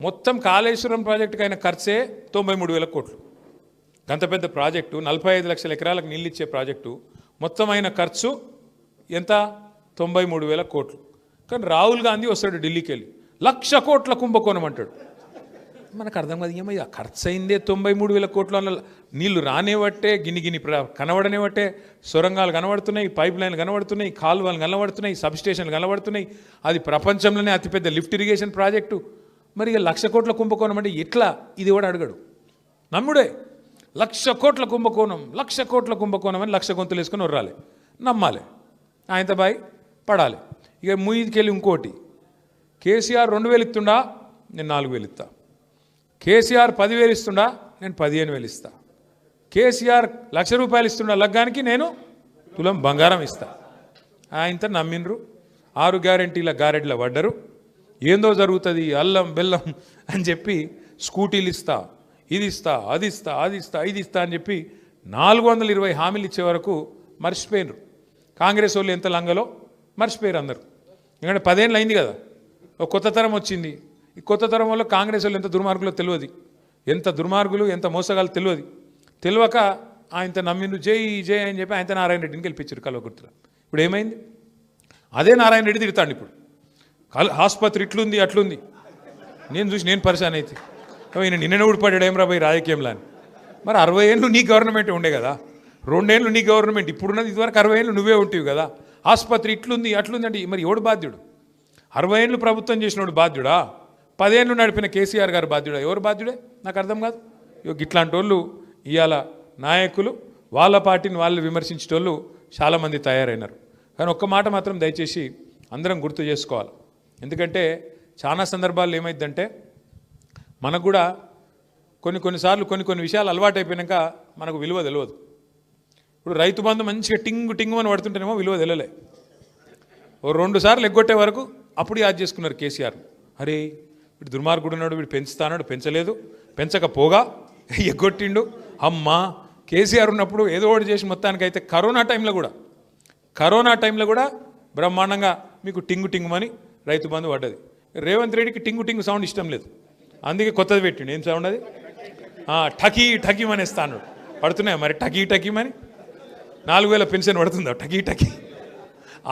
మొత్తం కాళేశ్వరం ప్రాజెక్టుకి అయిన ఖర్చే 93,000 కోట్లు. గంత పెద్ద ప్రాజెక్టు 45 లక్షల ఎకరాలకు నీళ్ళు ఇచ్చే ప్రాజెక్టు మొత్తం అయిన ఖర్చు ఎంత? 93,000 కోట్లు. కానీ రాహుల్ గాంధీ వస్తాడు ఢిల్లీకి వెళ్ళి 1,00,000 కోట్ల కుంభకోణం అంటాడు. మనకు అర్థం కాదు, ఏమయ్యా ఖర్చు అయిందే 93,000 కోట్లు. అన్న నీళ్లు రానేవట్టే, గిని కనబడనేవట్టే, సొరంగాలు కనబడుతున్నాయి, పైప్ లైన్లు కనబడుతున్నాయి, కాలువలు కనబడుతున్నాయి, సబ్స్టేషన్లు కనబడుతున్నాయి. అది ప్రపంచంలోనే అతిపెద్ద లిఫ్ట్ ఇరిగేషన్ ప్రాజెక్టు. మరి 1,00,000 కోట్ల కుంభకోణం అంటే ఎట్లా? ఇది కూడా అడగడు, నమ్ముడే. 1,00,000 కోట్ల కుంభకోణం, 1,00,000 కోట్ల కుంభకోణం అని 1,00,000 గొంతులు వేసుకొని ఉర్రాలి, నమ్మాలి, ఆయనతో బాయ్ పడాలి. ఇక ముయ్యికెళ్ళి ఇంకోటి, కేసీఆర్ 2,000 ఇస్తుండా, నేను 4,000 ఇస్తా. కేసీఆర్ 10,000 ఇస్తుండా, నేను 15,000 ఇస్తా. కేసీఆర్ 1,00,000 రూపాయలు ఇస్తుండా లగ్గానికి, నేను తులం బంగారం ఇస్తా. ఆయనతో నమ్మిండ్రు, 6 గ్యారెంటీల గారెడ్ల పడ్డరు. ఏందో జరుగుతుంది అల్లం బెల్లం అని చెప్పి స్కూటీలు ఇస్తా, ఇది ఇస్తా, అది ఇస్తా, అది ఇస్తా, ఇది ఇస్తా అని చెప్పి 420 హామీలు ఇచ్చే వరకు మర్చిపోయినరు. కాంగ్రెస్ వాళ్ళు ఎంత లంగలో మర్చిపోయారు అందరు. ఎందుకంటే 10 ఏళ్ళు అయింది కదా, ఒక కొత్త తరం వచ్చింది. ఈ కొత్త తరం వల్ల కాంగ్రెస్ వాళ్ళు ఎంత దుర్మార్గులో తెలియదు, ఎంత దుర్మార్గులు ఎంత మోసగాలు తెలియక ఆయనతో నమ్మిండ్రు. జై జై అని చెప్పి ఆయనతో నారాయణ రెడ్డిని గెలిపించారు కల్వకుర్తిలో. ఇప్పుడు ఏమైంది? అదే నారాయణ రెడ్డి తిడతాడు ఇప్పుడు, ఆసుపత్రి ఇట్లుంది అట్లుంది. నేను చూసి నేను పరిశాన్ అయితే, ఈయన నిన్న ఊడిపడ్డాడు ఏం రాబోయే రాజకీయంలో అని. మరి 60 ఏళ్ళు నీ గవర్నమెంట్ ఉండే కదా, 2 ఏళ్ళు నీ గవర్నమెంట్, ఇప్పుడున్నది ఇదివరకు 60 ఏళ్ళు నువ్వే ఉంటివి కదా. ఆసుపత్రి ఇట్లుంది అట్లుంది అంటే మరి ఎవడు బాధ్యుడు? 60 ఏళ్ళు ప్రభుత్వం చేసినోడు బాధ్యుడా? 10 ఏళ్ళు నడిపిన కేసీఆర్ గారు బాధ్యుడా? ఎవరు బాధ్యుడే? నాకు అర్థం కాదు. ఇట్లాంటి వాళ్ళు ఇవాళ నాయకులు వాళ్ళ పార్టీని వాళ్ళు విమర్శించేటోళ్ళు చాలామంది తయారైనారు. కానీ ఒక్క మాట మాత్రం దయచేసి అందరం గుర్తు చేసుకోవాలి. ఎందుకంటే చాలా సందర్భాల్లో ఏమైందంటే మనకు కూడా కొన్నిసార్లు కొన్ని విషయాలు అలవాటు అయిపోయాక మనకు విలువ తెలియదు. ఇప్పుడు రైతు బంధు మంచిగా టింగు అని పడుతుంటేనేమో విలువ తెలియలే. ఓ 2 సార్లు ఎగ్గొట్టే వరకు అప్పుడు యాద్ చేసుకున్నారు కేసీఆర్. అరే వీడు దుర్మార్గుడు ఉన్నాడు, వీడు పెంచుతానాడు, పెంచలేదు, పెంచకపోగా ఎగ్గొట్టిండు. అమ్మా కేసీఆర్ ఉన్నప్పుడు ఏదో ఒకటి చేసి మొత్తానికైతే కరోనా టైంలో కూడా బ్రహ్మాండంగా మీకు టింగుమని రైతు బంధు పడ్డది. రేవంత్ రెడ్డికి టింగు సౌండ్ ఇష్టం లేదు, అందుకే కొత్తది పెట్టిండు. ఏం సౌండ్ అది? ఠకీ మనేస్తాను. పడుతున్నాయా మరి ఠకీమని? 4,000 పెన్షన్ పడుతుందా? ఠకీ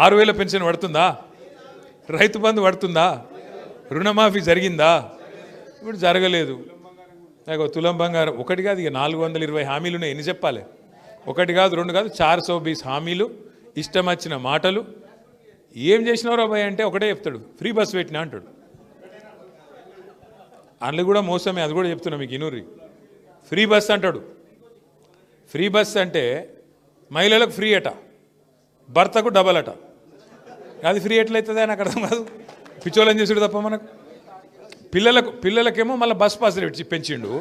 6,000 పెన్షన్ పడుతుందా? రైతు బంధు పడుతుందా? రుణమాఫీ జరిగిందా? ఇప్పుడు జరగలేదు. తులం బంగారం ఒకటి కాదు, ఇక 420 హామీలు ఉన్నాయి. ఎన్ని చెప్పాలి? 1 కాదు 2 కాదు 420 హామీలు, ఇష్టం వచ్చిన మాటలు. ఏం చేసినారో అబ్బాయి అంటే ఒకటే చెప్తాడు, ఫ్రీ బస్ పెట్టినా అంటాడు. అందులో కూడా మోసమే, అది కూడా చెప్తున్నా మీకు ఇనూరి. ఫ్రీ బస్ అంటాడు. ఫ్రీ బస్ అంటే మహిళలకు ఫ్రీ అట, భర్తకు డబల్ అట. అది ఫ్రీ ఎట్లయితుంది నాకు అర్థం కాదు. పిచ్చోళ్ళని చేసుడు తప్ప మనకు. పిల్లలకేమో మళ్ళీ బస్ పాస్ రేట్ పెంచిండు.